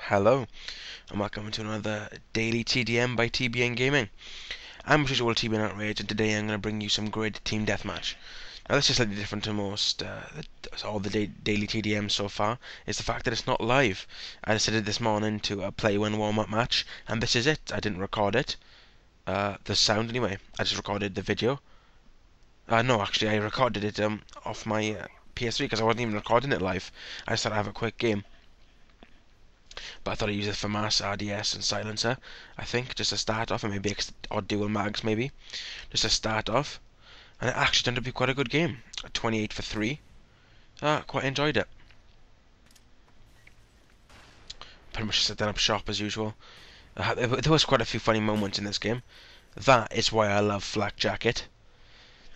Hello, and welcome to another daily TDM by TBN Gaming. I'm as usual tbn-outrage, and today I'm going to bring you some grid team deathmatch. Now this is slightly different to most all the daily TDMs so far, is the fact that it's not live. I decided this morning to play one warm-up match, and this is it. I didn't record it, the sound anyway. I just recorded the video. No, actually I recorded it off my PS3 because I wasn't even recording it live. I just thought I'd have a quick game. But I thought I'd use it for mass, RDS and silencer, I think, just to start off, and maybe odd dual mags maybe, just to start off. And it actually turned out to be quite a good game. 28 for 3. Quite enjoyed it. Pretty much set up shop as usual. There was quite a few funny moments in this game. That is why I love Flak Jacket.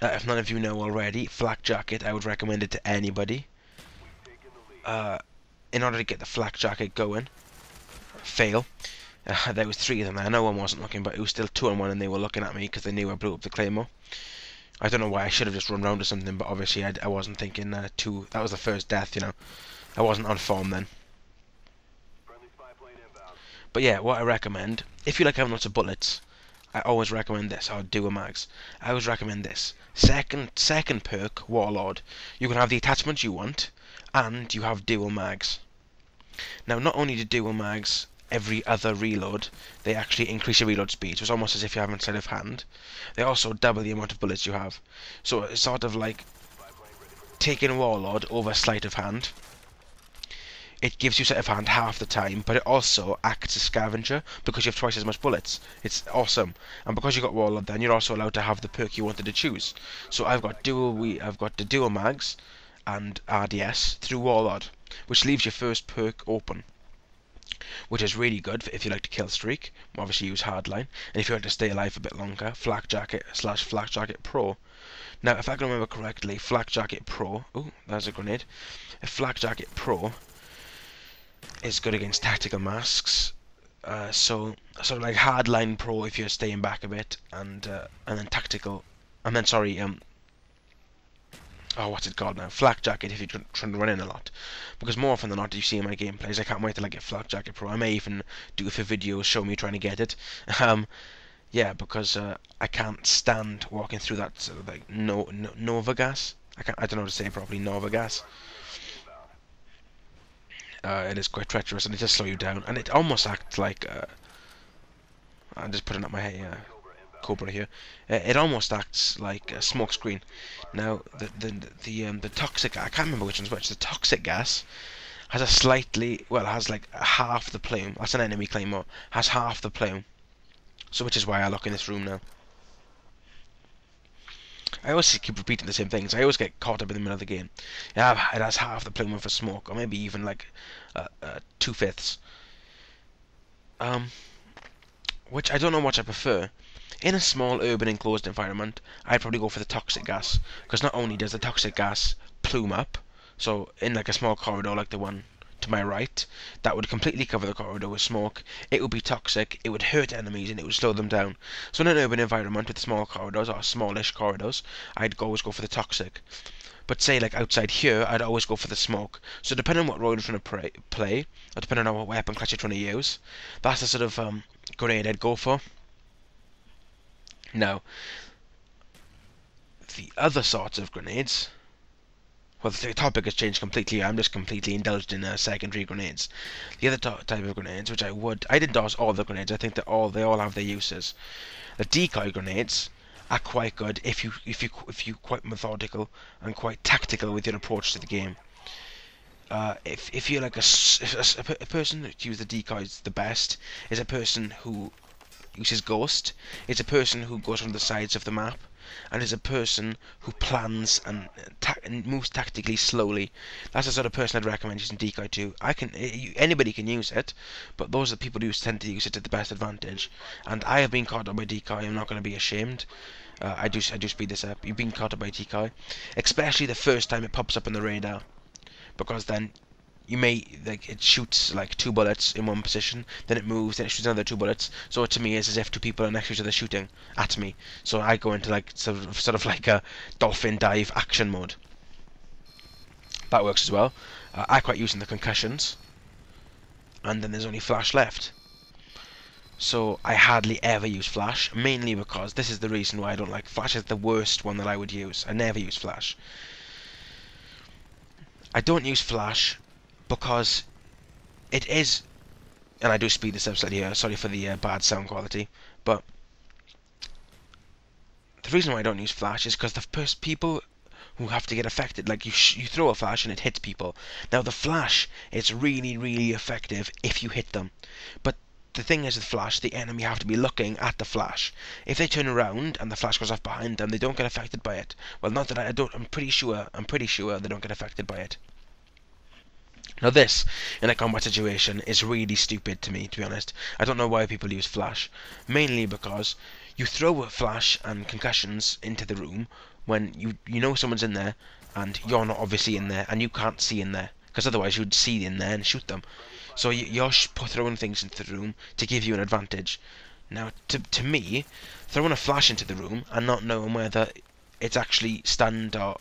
If none of you know already, Flak Jacket, I would recommend it to anybody. In order to get the Flak Jacket going, fail. There was 3 of them there. No one wasn't looking, but it was still 2 on 1, and they were looking at me because they knew I blew up the Claymore. I don't know why. I should have just run round or something, but obviously I wasn't thinking that was the first death, you know. I wasn't on form then. But yeah, what I recommend, if you like having lots of bullets, I always recommend this. I'll do a mags. I always recommend this. Second perk, Warlord. You can have the attachments you want, and you have dual mags. Now, not only do dual mags every other reload, they actually increase your reload speed, so it's almost as if you have sleight of hand. They also double the amount of bullets you have. So it's sort of like taking Warlord over sleight of hand. It gives you sleight of hand half the time, but it also acts as scavenger because you have twice as much bullets. It's awesome. And because you got Warlord, then you're also allowed to have the perk you wanted to choose. So I've got the dual mags and RDS through Warlord, which leaves your first perk open, which is really good if you like to kill streak. Obviously use hardline, and if you want to stay alive a bit longer, Flak Jacket / Flak Jacket Pro. Now, if I can remember correctly, Flak Jacket Pro, oh, there's a grenade. Flak Jacket Pro is good against tactical masks. So sort of like hardline Pro if you're staying back a bit, and then tactical, and then sorry, what's it called now? Flak Jacket if you're trying to run in a lot. Because more often than not, you see in my gameplays, I can't wait till I get Flak Jacket Pro. I may even do a few videos show me trying to get it. Yeah, because I can't stand walking through that sort of like Nova gas. I don't know how to say it properly. Nova gas. It is quite treacherous, and it does slow you down, and it almost acts like I'm just putting up my Cobra here. It almost acts like a smoke screen. Now the toxic, I can't remember which one's which. The toxic gas has a slightly, well, it has like half the plume. That's an enemy claymore. Has half the plume. So which is why I lock in this room now. I always keep repeating the same things. I always get caught up in the middle of the game. Yeah, it has half the plume for smoke, or maybe even like 2/5. Which I don't know what I prefer. In a small urban enclosed environment, I'd probably go for the toxic gas, because not only does the toxic gas plume up, so in like a small corridor like the one to my right, that would completely cover the corridor with smoke, it would be toxic, it would hurt enemies, and it would slow them down. So in an urban environment with small corridors, or smallish corridors, I'd always go for the toxic. But say like outside here, I'd always go for the smoke. So depending on what role you're trying to play, or depending on what weapon class you're trying to use, that's the sort of grenade I'd go for. Now, the other sorts of grenades, well, the topic has changed completely. I'm just completely indulged in secondary grenades. The other type of grenades, which I'd endorse all the grenades. I think that they all have their uses. The decoy grenades are quite good if you quite methodical and quite tactical with your approach to the game. If you're like a person that uses the decoys the best is a person who uses Ghost. It's a person who goes from the sides of the map, and is a person who plans and moves tactically slowly. That's the sort of person I'd recommend using decoy to. Anybody can use it, but those are the people who tend to use it to the best advantage. And I have been caught up by decoy. I'm not going to be ashamed. I do speed this up. You've been caught up by decoy, especially the first time it pops up on the radar, because then you may, like, it shoots like 2 bullets in one position, then it moves, then it shoots another 2 bullets. So to me, it's as if 2 people are next to each other shooting at me. So I go into like sort of like a dolphin dive action mode. That works as well. I quite using the concussions. and then there's only flash left. So I hardly ever use flash, mainly because this is the reason why I don't like flash. Is the worst one that I would use. I never use flash. I don't use flash because it is, and I do speed this up slightly here, sorry for the bad sound quality, but the reason why I don't use flash is because the people who have to get affected, like you throw a flash and it hits people. Now the flash is really, really effective if you hit them, but the thing is with flash, the enemy have to be looking at the flash. If they turn around and the flash goes off behind them, they don't get affected by it. Well, not that I don't. I'm pretty sure they don't get affected by it. Now this, in a combat situation, is really stupid to me, to be honest. I don't know why people use flash. Mainly because you throw a flash and concussions into the room when you know someone's in there and you're not obviously in there and you can't see in there. Because otherwise you'd see in there and shoot them. So you're throwing things into the room to give you an advantage. Now, to me, throwing a flash into the room and not knowing whether it's actually stunned or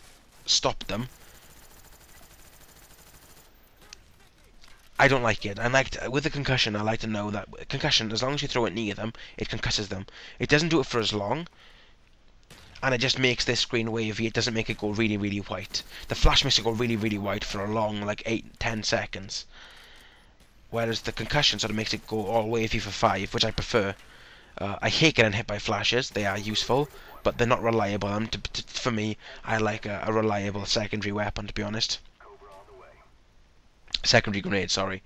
stopped them, I don't like it. With the concussion, I like to know that concussion, as long as you throw it near them, it concusses them. It doesn't do it for as long, and it just makes this screen wavy. It doesn't make it go really, really white. The flash makes it go really, really white for a long, like 8-10 seconds. Whereas the concussion sort of makes it go all wavy for 5, which I prefer. I hate getting hit by flashes. They are useful, but they're not reliable. And for me, I like a reliable secondary weapon, to be honest. Secondary grenade, sorry.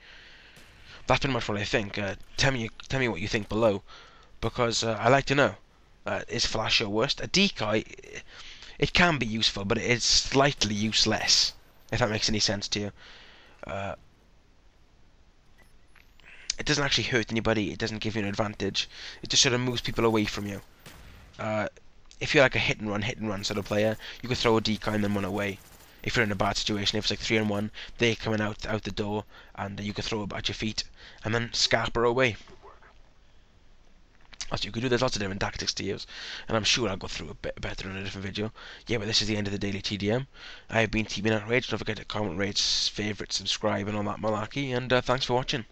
That's pretty much what I think. Tell me what you think below, because I like to know. Is flash your worst? A decoy, it can be useful, but it is slightly useless, if that makes any sense to you. It doesn't actually hurt anybody. It doesn't give you an advantage. It just sort of moves people away from you. If you're like a hit and run sort of player, you could throw a decoy and then run away. If you're in a bad situation, if it's like 3-on-1, they're coming out the door, and you could throw it at your feet, and then scarper away. That's what you could do. There's lots of different tactics to use, and I'm sure I'll go through a bit better in a different video. Yeah, but this is the end of the daily TDM. I have been tbn-outrage. Don't forget to comment, rate, favourite, subscribe, and all that malarkey, and thanks for watching.